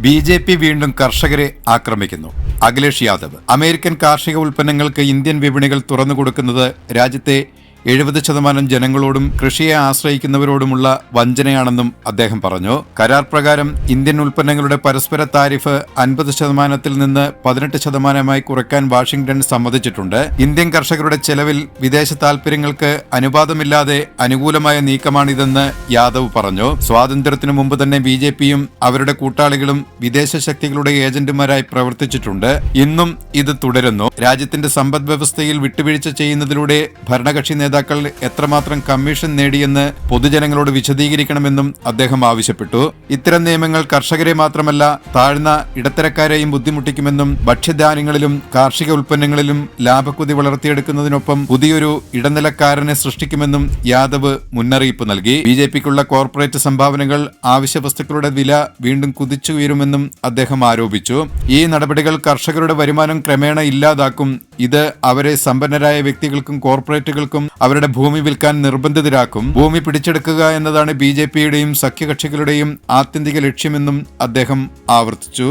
BJP വീണ്ടും കർഷകരെ ആക്രമിക്കുന്നു. Akhilesh Yadav American കാർഷിക ഉൽപ്പന്നങ്ങൾക്ക് ഇന്ത്യൻ വിപണികൾ തുറന്നുകൊടുക്കുന്നത് രാജ്യത്തെ 70% ജനങ്ങളോടും കൃഷിയെ ആശ്രയിക്കുന്നവരോടുമുള്ള വഞ്ചനയാണെന്നും അദ്ദേഹം പറഞ്ഞു. കരാർ പ്രകാരം ഇന്ത്യൻ ഉൽപ്പന്നങ്ങളുടെ പരസ്പര താരിഫ് 50%-ൽ നിന്ന് 18%-ആയി കുറയ്ക്കാൻ വാഷിംഗ്ടൺ സമ്മതിച്ചിട്ടുണ്ട്. ഇന്ത്യൻ കർഷകരുടെ ചെലവിൽ വിദേശ താൽപര്യങ്ങൾക്ക് അനുപാതമില്ലാതെ അനുകൂലമായ നീക്കമാണിതെന്ന് യാദവ് പറഞ്ഞു. സ്വാതന്ത്ര്യത്തിനു മുമ്പ് തന്നെ BJPയും അവരുടെ കൂട്ടാളികളും വിദേശ ശക്തികളുടെ ഏജന്റുമാരായി പ്രവർത്തിച്ചിട്ടുണ്ട്. ഇന്നും ഇത് തുടരുന്നു. രാജ്യത്തിന്റെ സമ്പദ് വ്യവസ്ഥയിൽ വിട്ടുവീഴ്ച ചെയ്യുന്നതിലൂടെ ഭരണകക്ഷി നേതാക്കൾ എത്രമാത്രം കമ്മീഷൻ നേടിയെന്ന് പൊതുജനങ്ങളോട് വിശദീകരിക്കണമെന്നും അദ്ദേഹം ആവശ്യപ്പെട്ടു. ഇത്തരം നിയമങ്ങൾ കർഷകരെ മാത്രമല്ല താഴ്ന്ന ഇടത്തരക്കാരെയും ബുദ്ധിമുട്ടിക്കുമെന്നും ഭക്ഷ്യധാന്യങ്ങളിലും കാർഷിക ഉൽപ്പന്നങ്ങളിലും ലാഭക്കുതി വളർത്തിയെടുക്കുന്നതിനൊപ്പം പുതിയൊരു ഇടനിലക്കാരനെ സൃഷ്ടിക്കുമെന്നും യാദവ് മുന്നറിയിപ്പ് നൽകി. BJPക്കുള്ള കോർപ്പറേറ്റ് സംഭാവനകൾ ആവശ്യ വസ്തുക്കളുടെ വില വീണ്ടും കുതിച്ചുയരുമെന്നും അദ്ദേഹം ആരോപിച്ചു. ഈ നടപടികൾ കർഷകരുടെ വരുമാനം ക്രമേണ ഇല്ലാതാക്കും. ഇത് അവരെ സമ്പന്നരായ വ്യക്തികൾക്കും കോർപ്പറേറ്റുകൾക്കും അവരുടെ ഭൂമി വിൽക്കാൻ നിർബന്ധിതരാക്കും. ഭൂമി പിടിച്ചെടുക്കുക എന്നതാണ് BJPയുടെയും സഖ്യകക്ഷികളുടെയും ആത്യന്തിക ലക്ഷ്യമെന്നും അദ്ദേഹം ആവർത്തിച്ചു.